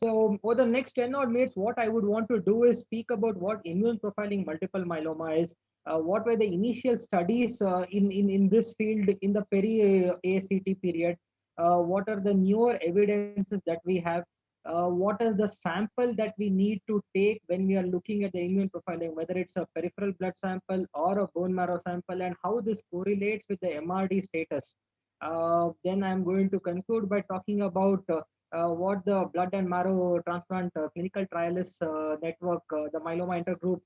So over the next 10 odd minutes, what I would want to do is speak about what immune profiling multiple myeloma is, what were the initial studies in this field in the peri-ACT period, what are the newer evidences that we have, what is the sample that we need to take when we are looking at the immune profiling, whether it's a peripheral blood sample or a bone marrow sample, and how this correlates with the MRD status. Then I'm going to conclude by talking about what the blood and marrow transplant clinical trialists network, the myeloma intergroup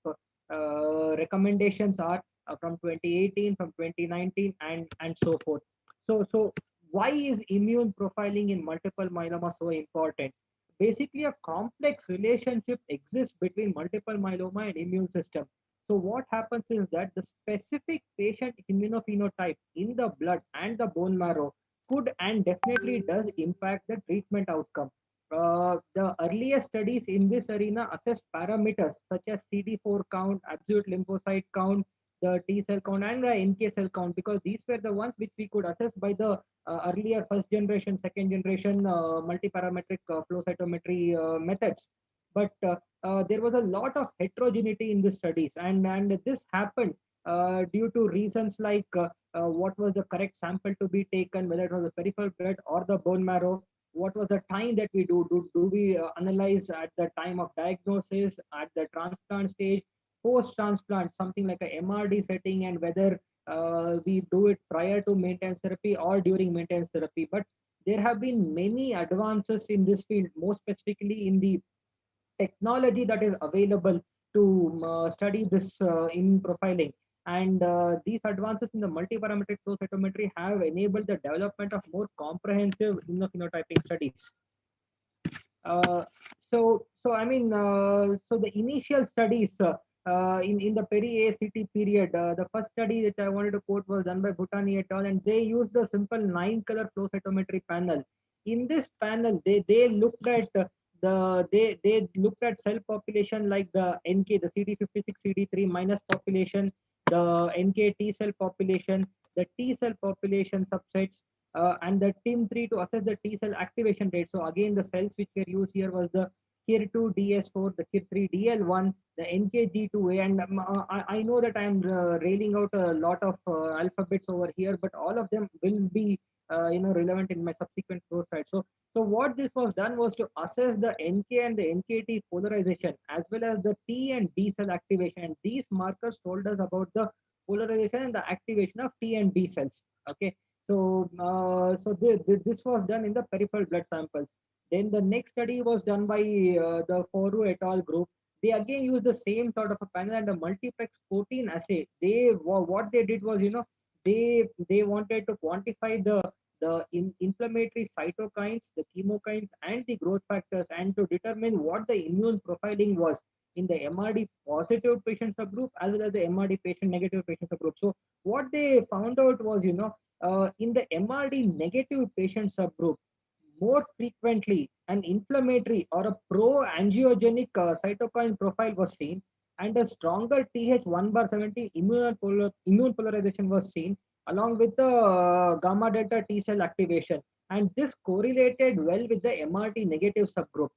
recommendations are from 2018, from 2019, and so forth. So why is immune profiling in multiple myeloma so important? Basically, a complex relationship exists between multiple myeloma and immune system. So what happens is that the specific patient immunophenotype in the blood and the bone marrow could and definitely does impact the treatment outcome. The earliest studies in this arena assessed parameters such as CD4 count, absolute lymphocyte count, the T cell count, and the NK cell count, because these were the ones which we could assess by the earlier first generation, second generation multi-parametric flow cytometry methods. But there was a lot of heterogeneity in the studies, and this happened due to reasons like what was the correct sample to be taken, whether it was the peripheral blood or the bone marrow, what was the time that we do we analyze at the time of diagnosis, at the transplant stage, post transplant, something like a MRD setting, and whether we do it prior to maintenance therapy or during maintenance therapy. But there have been many advances in this field, more specifically in the technology that is available to study this in profiling. And these advances in the multi-parametric flow cytometry have enabled the development of more comprehensive immunophenotyping studies. Uh, so the initial studies in the peri-ACT period, the first study that I wanted to quote was done by Bhutani et al., and they used a simple 9-color flow cytometry panel. In this panel, they looked at they looked at cell population like the NK, the CD56 CD3 minus population, the NK T cell population, the T cell population subsets, and the TIM3 to assess the T cell activation rate. So again, the cells which were used here was the KIR2 DS4, the KIR3 DL1, the NKG2A, and I know that I'm railing out a lot of alphabets over here, but all of them will be relevant in my subsequent flow slides. So what this was done was to assess the NK and the NKT polarization as well as the T and B cell activation. And these markers told us about the polarization and the activation of T and B cells. Okay, this was done in the peripheral blood samples. Then the next study was done by the Foru et al. Group. They again used the same sort of a panel and a multiplex protein assay. What they did was, they wanted to quantify the inflammatory cytokines, the chemokines, and the growth factors, and to determine what the immune profiling was in the MRD positive patient subgroup as well as the MRD patient negative patient subgroup. So what they found out was, in the MRD negative patient subgroup, more frequently an inflammatory or a pro-angiogenic cytokine profile was seen, and a stronger Th1 bar 70 immune polarization was seen, along with the gamma delta T cell activation. And this correlated well with the MRT negative subgroup.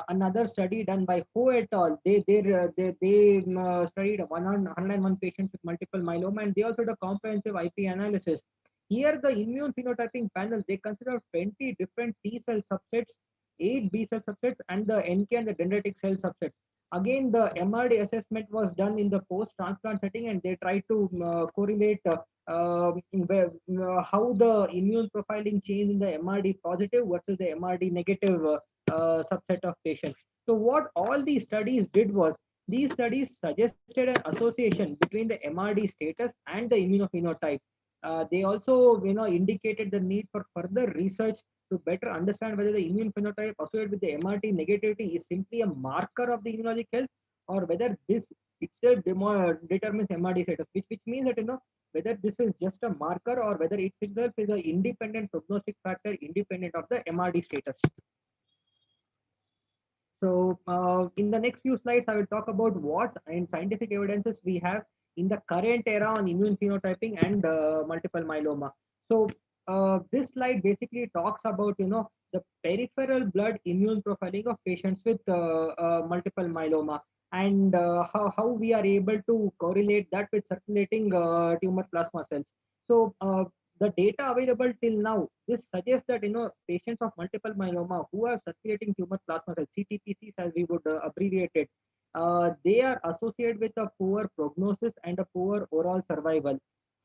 Another study done by Ho et al. They studied 101 patients with multiple myeloma, and they also did a comprehensive IP analysis. Here, the immune phenotyping panel, they consider 20 different T cell subsets, 8 B cell subsets, and the NK and the dendritic cell subsets. Again, the MRD assessment was done in the post-transplant setting, and they tried to correlate how the immune profiling changed in the MRD positive versus the MRD negative subset of patients. So what all these studies did was, these studies suggested an association between the MRD status and the immunophenotype. They also, indicated the need for further research to better understand whether the immune phenotype associated with the MRT negativity is simply a marker of the immunologic health, or whether this itself determines MRD status, which means that, whether this is just a marker or whether it itself is an independent prognostic factor independent of the MRD status. So in the next few slides, I will talk about what and scientific evidences we have in the current era on immune phenotyping and multiple myeloma. So this slide basically talks about, the peripheral blood immune profiling of patients with multiple myeloma, and how we are able to correlate that with circulating tumor plasma cells. So the data available till now, this suggests that, patients of multiple myeloma who have circulating tumor plasma cells, CTPCs as we would abbreviate it, they are associated with a poor prognosis and a poor overall survival.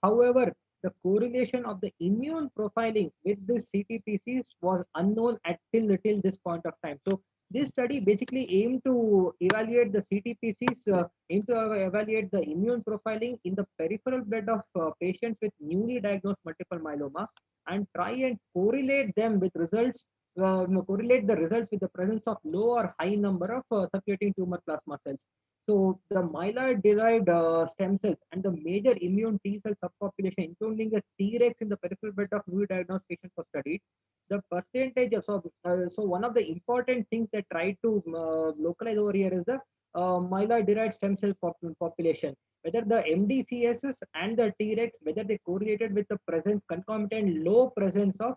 However, the correlation of the immune profiling with this CTPCs was unknown till this point of time. So this study basically aimed to evaluate the CTPCs, aim to evaluate the immune profiling in the peripheral blood of patients with newly diagnosed multiple myeloma, and try and correlate them with results, correlate the results with the presence of low or high number of circulating tumor plasma cells. So the myeloid-derived stem cells and the major immune T cell subpopulation, including the Tregs in the peripheral blood of newly diagnosed patients, was studied. The percentage of so one of the important things that tried to localize over here is the myeloid-derived stem cell population. Whether the MDCSs and the Tregs, whether they correlated with the presence, concomitant low presence of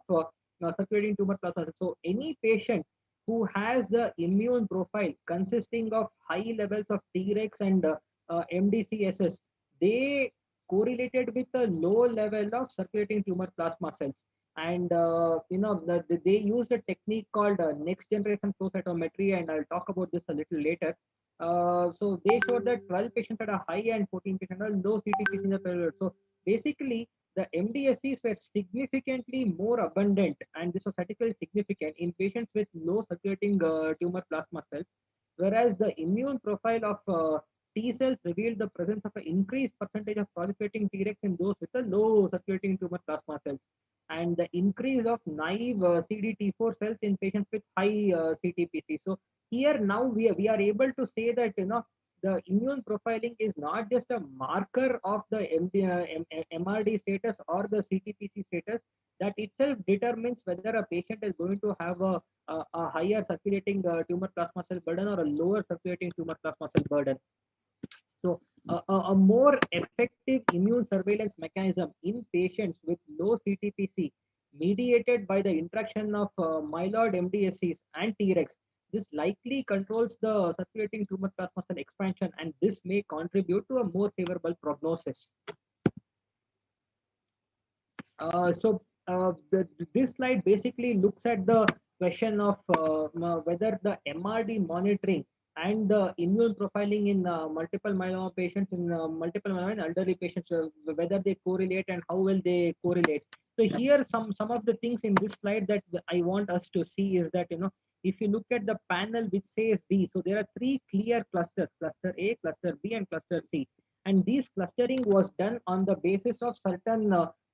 circulating tumor plasma cells. So any patient who has the immune profile consisting of high levels of Tregs and MDCSs, they correlated with a low level of circulating tumor plasma cells. And they used a technique called next generation flow cytometry, and I'll talk about this a little later. So they showed that 12 patients had a high and 14 patients had a low CTPC in the period. So basically, the MDSCs were significantly more abundant, and this was statistically significant in patients with low circulating tumor plasma cells, whereas the immune profile of T cells revealed the presence of an increased percentage of proliferating Tregs in those with a low circulating tumor plasma cells, and the increase of naive CD4 cells in patients with high CTPC. So here now we are able to say that, the immune profiling is not just a marker of the MRD status or the CTPC status, that itself determines whether a patient is going to have a higher circulating tumor plasma cell burden or a lower circulating tumor plasma cell burden. So a more effective immune surveillance mechanism in patients with low CTPC, mediated by the interaction of myeloid MDSCs and Tregs, this likely controls the circulating tumor plasma cell expansion, and this may contribute to a more favorable prognosis. This slide basically looks at the question of whether the MRD monitoring and the immune profiling in multiple myeloma patients, in multiple myeloma in elderly patients, whether they correlate and how well they correlate. So here some of the things in this slide that I want us to see is that, if you look at the panel which says B, so there are three clear clusters: cluster A, cluster B, and cluster C. And this clustering was done on the basis of certain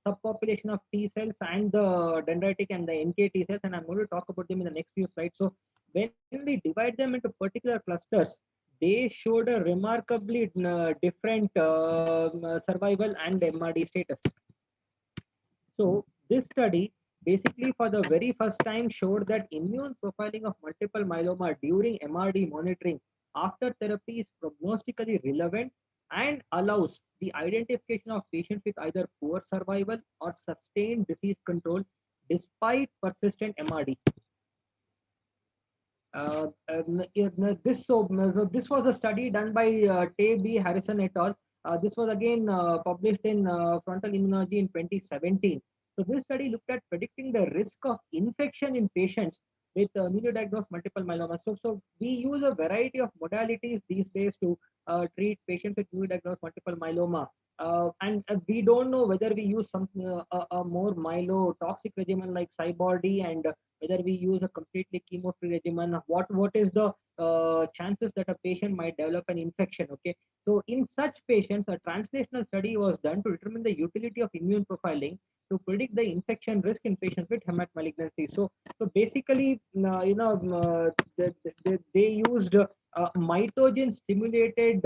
subpopulation of T cells and the dendritic and the NK T cells, and I'm going to talk about them in the next few slides. So when we divide them into particular clusters, they showed a remarkably different survival and MRD status. So this study basically for the very first time showed that immune profiling of multiple myeloma during MRD monitoring after therapy is prognostically relevant and allows the identification of patients with either poor survival or sustained disease control despite persistent MRD. This was a study done by Tay B. Harrison et al. This was again published in Frontal Immunology in 2017. So this study looked at predicting the risk of infection in patients with newly diagnosed multiple myeloma. So we use a variety of modalities these days to treat patients with newly diagnosed multiple myeloma. And we don't know whether we use a more myelotoxic regimen like Cybardi, and whether we use a completely chemo-free regimen. What is the chances that a patient might develop an infection? Okay, so in such patients, a translational study was done to determine the utility of immune profiling to predict the infection risk in patients with hemat malignancy. So basically, they used mitogen stimulated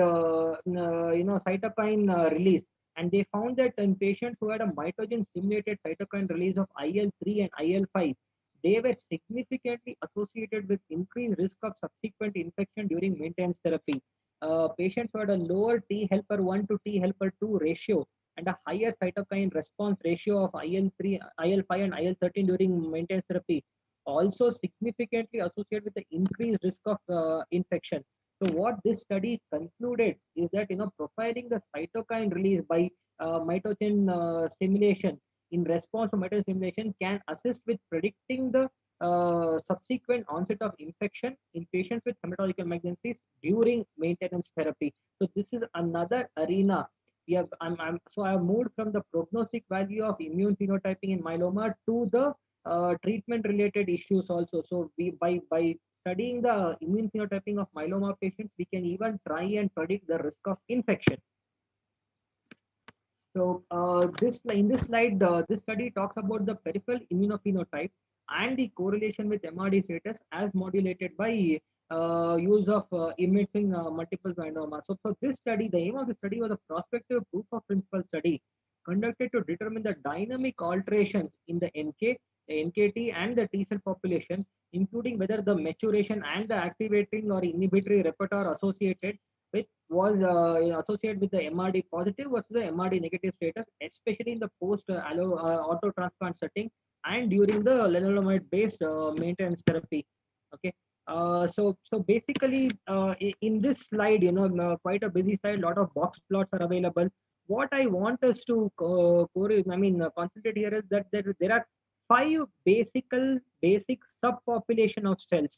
cytokine release, and they found that in patients who had a mitogen stimulated cytokine release of IL-3 and IL-5, they were significantly associated with increased risk of subsequent infection during maintenance therapy. Patients who had a lower T helper 1 to T helper 2 ratio and a higher cytokine response ratio of IL-3, IL-5, and IL-13 during maintenance therapy also significantly associated with the increased risk of infection. So what this study concluded is that profiling the cytokine release by mitogen stimulation in response to mitogen stimulation can assist with predicting the subsequent onset of infection in patients with hematological malignancies during maintenance therapy. So this is another arena. So I have moved from the prognostic value of immune phenotyping in myeloma to the treatment related issues also. So we by studying the immune phenotyping of myeloma patients, we can even try and predict the risk of infection. So this in this slide, this study talks about the peripheral immunophenotype and the correlation with MRD status as modulated by use of imaging multiple myeloma. So for this study, the aim of the study was a prospective proof of principle study conducted to determine the dynamic alterations in the NK, the NKT, and the T cell population, including whether the maturation and the activating or inhibitory repertoire associated with was associated with the MRD positive versus the MRD negative status, especially in the post auto transplant setting and during the lenalidomide based maintenance therapy. Okay. So basically, in this slide, quite a busy slide, lot of box plots are available. What I want us to concentrate here is that there are five basic subpopulation of cells.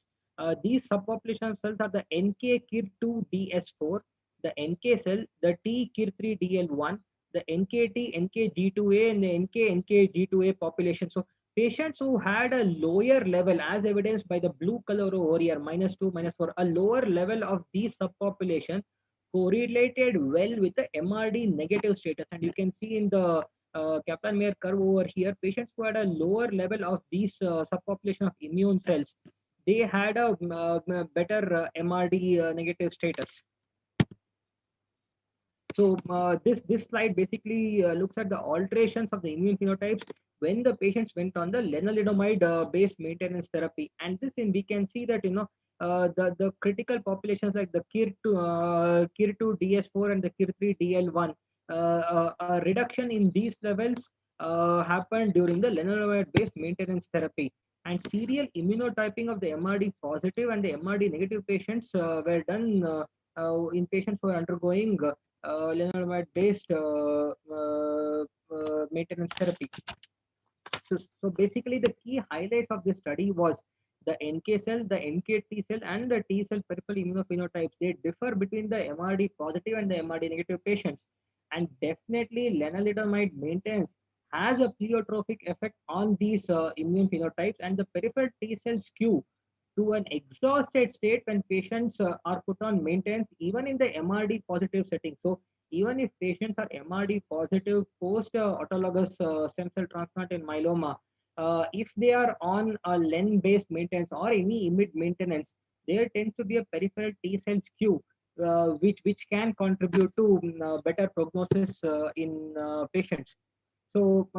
These subpopulation of cells are the NK KIR2DS4, the NK cell, the T KIR3DL1, the NKT NKG2A, and the NK NKG2A population. So patients who had a lower level, as evidenced by the blue color over here, -2, -4, a lower level of these subpopulation correlated well with the MRD negative status. And you can see in the Kaplan-Meier curve over here, patients who had a lower level of these subpopulation of immune cells, they had a better MRD negative status. So this slide basically looks at the alterations of the immune phenotypes when the patients went on the lenalidomide based maintenance therapy. And we can see that the critical populations like the KIR2 DS4 and the KIR3 DL1, a reduction in these levels happened during the lenalidomide based maintenance therapy. And serial immunotyping of the MRD positive and the MRD negative patients were done in patients who are undergoing lenalidomide based maintenance therapy. So basically, the key highlights of this study was the NK cell, the NKT cell, and the T cell peripheral immunophenotypes. They differ between the MRD positive and the MRD negative patients. And definitely, lenalidomide maintenance has a pleiotropic effect on these immune phenotypes, and the peripheral T cells skew to an exhausted state when patients are put on maintenance, even in the MRD positive setting. So even if patients are MRD positive post autologous stem cell transplant in myeloma, if they are on a LEN based maintenance or any IMiD maintenance, there tends to be a peripheral T cell skew, which can contribute to better prognosis in patients. So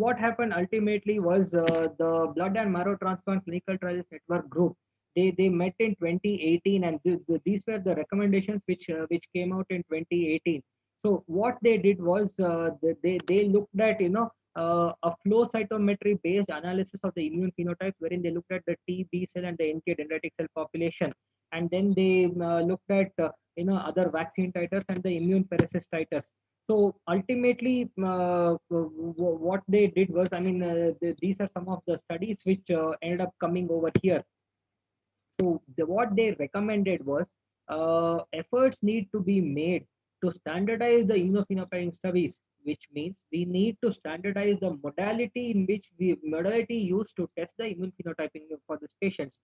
what happened ultimately was the Blood and Marrow Transplant Clinical Trials Network group. They met in 2018, and these were the recommendations which came out in 2018. So what they did was they looked at a flow cytometry based analysis of the immune phenotype, wherein they looked at the T, B cell, and the NK dendritic cell population, and then they looked at other vaccine titers and the immune peresis titers. So ultimately, what they did was, these are some of the studies which ended up coming over here. So what they recommended was efforts need to be made to standardize the immunophenotyping studies, which means we need to standardize the modality in which we modality used to test the immune phenotyping for these patients.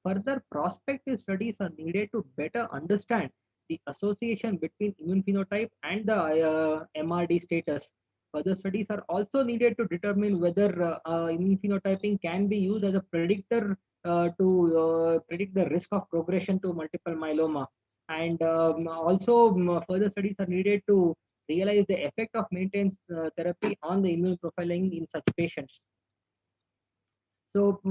Further prospective studies are needed to better understand the association between immune phenotype and the MRD status. Further studies are also needed to determine whether immune phenotyping can be used as a predictor to predict the risk of progression to multiple myeloma. And also further studies are needed to realize the effect of maintenance therapy on the immune profiling in such patients. So,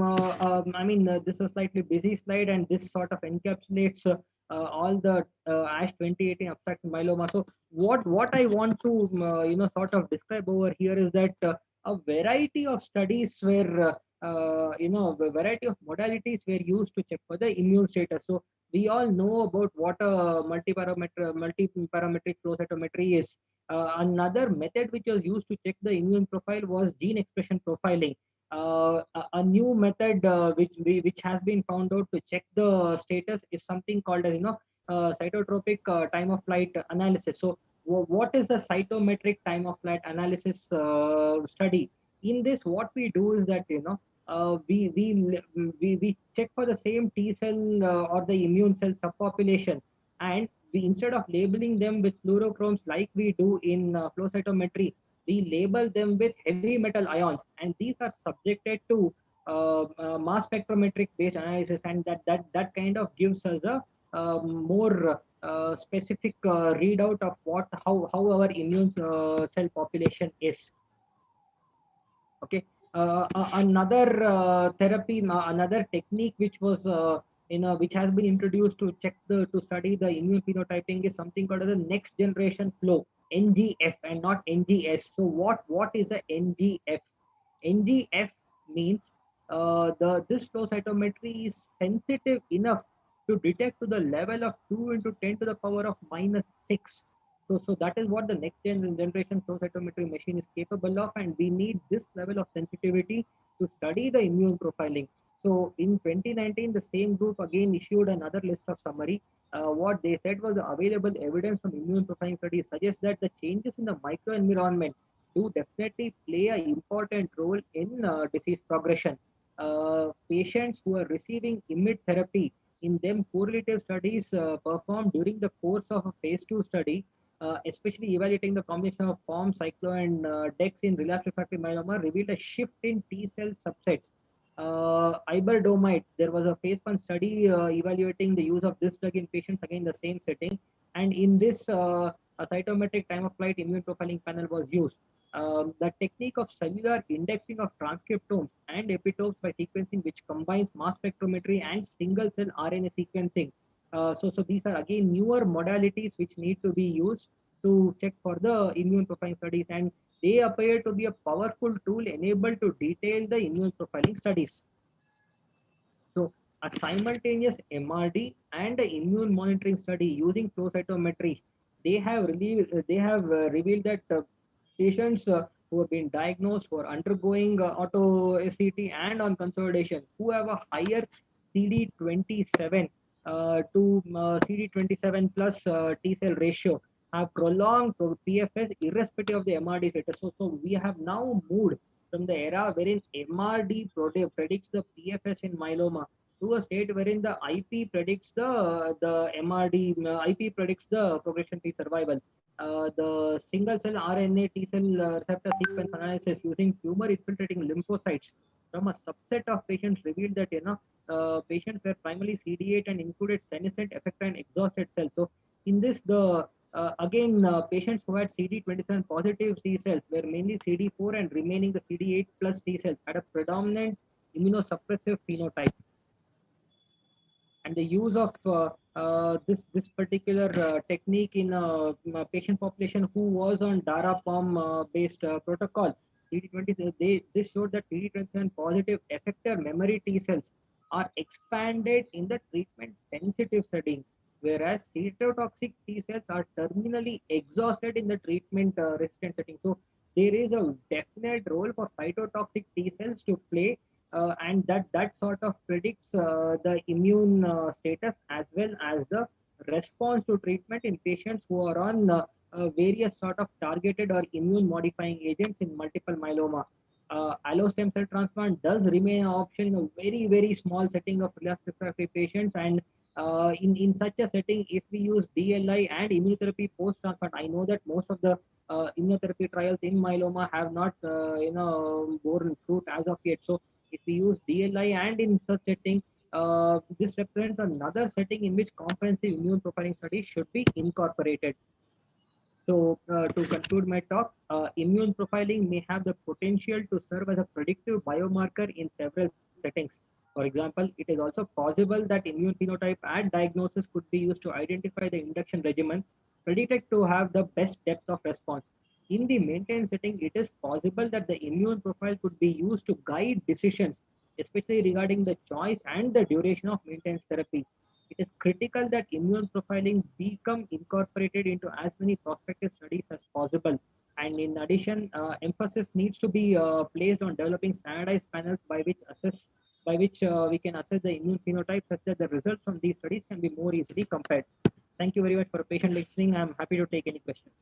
this is a slightly busy slide, and this sort of encapsulates all the ASH 2018 abstract myeloma. So what I want to sort of describe over here is that a variety of studies were a variety of modalities were used to check for the immune status. So we all know about what a multi-parametric flow cytometry is. Another method which was used to check the immune profile was gene expression profiling. A new method which has been found out to check the status is something called as cytotropic time of flight analysis. So what is the cytometric time of flight analysis study? In this, what we do is that we check for the same T cell or the immune cell subpopulation, and we, instead of labeling them with fluorochromes like we do in flow cytometry, we label them with heavy metal ions, and these are subjected to mass spectrometric based analysis, and that kind of gives us a more specific readout of how our immune cell population is. Okay. Another therapy, another technique which was which has been introduced to check the to study the immune phenotyping is something called as the next generation flow, NGF, and not NGS. So what is a NGF? NGF means the this flow cytometry is sensitive enough to detect to the level of 2 into 10 to the power of -6. So that is what the next generation flow cytometry machine is capable of, and we need this level of sensitivity to study the immune profiling. So in 2019, the same group again issued another list of summary. What they said was the available evidence from immune profiling studies suggests that the changes in the microenvironment do definitely play an important role in disease progression. Patients who are receiving IMiD therapy, in them correlative studies performed during the course of a phase 2 study, especially evaluating the combination of POM, cyclo, and DEX in relapsed refractory myeloma, revealed a shift in T cell subsets. Iberdomide, there was a phase 1 study evaluating the use of this drug in patients again in the same setting, and in this, a cytometric time of flight immune profiling panel was used. The technique of cellular indexing of transcriptomes and epitopes by sequencing, which combines mass spectrometry and single cell RNA sequencing. So these are again newer modalities which need to be used to check for the immune profiling studies, and they appear to be a powerful tool enabled to detail the immune profiling studies. So a simultaneous MRD and the immune monitoring study using flow cytometry, they have revealed that patients who have been diagnosed, who are undergoing auto SCT and on consolidation, who have a higher CD27 to CD27 plus T cell ratio, have prolonged PFS irrespective of the MRD status. So we have now moved from the era wherein MRD predicts the PFS in myeloma to a state wherein the IP predicts the MRD, IP predicts the progression-free survival. The single cell RNA T cell receptor sequence analysis using tumor infiltrating lymphocytes from a subset of patients revealed that patients were primarily CD8 and included senescent, effector, and exhausted cells. So in this, the again, patients who had CD27 positive T cells were mainly CD4 and remaining the CD8 plus T cells had a predominant immunosuppressive phenotype. And the use of this particular technique in a patient population who was on Darapam based protocol, this showed that CD27 positive effector memory T cells are expanded in the treatment sensitive setting, whereas cytotoxic T cells are terminally exhausted in the treatment resistant setting. So there is a definite role for cytotoxic T cells to play, and that sort of predicts the immune status as well as the response to treatment in patients who are on various sort of targeted or immune modifying agents in multiple myeloma. Allo stem cell transplant does remain an option in a very small setting of relapsed refractory patients, and in such a setting, if we use DLI and immunotherapy post transplant, I know that most of the immunotherapy trials in myeloma have not borne fruit as of yet. So if we use DLI and in such setting, this represents another setting in which comprehensive immune profiling studies should be incorporated. So to conclude my talk, immune profiling may have the potential to serve as a predictive biomarker in several settings. For example, it is also possible that immune phenotype at diagnosis could be used to identify the induction regimen predicted to have the best depth of response. In the maintenance setting, it is possible that the immune profile could be used to guide decisions, especially regarding the choice and the duration of maintenance therapy. It is critical that immune profiling become incorporated into as many prospective studies as possible. And in addition, emphasis needs to be placed on developing standardized panels by which we can assess the immune phenotype such that the results from these studies can be more easily compared. Thank you very much for patient listening. I'm happy to take any questions.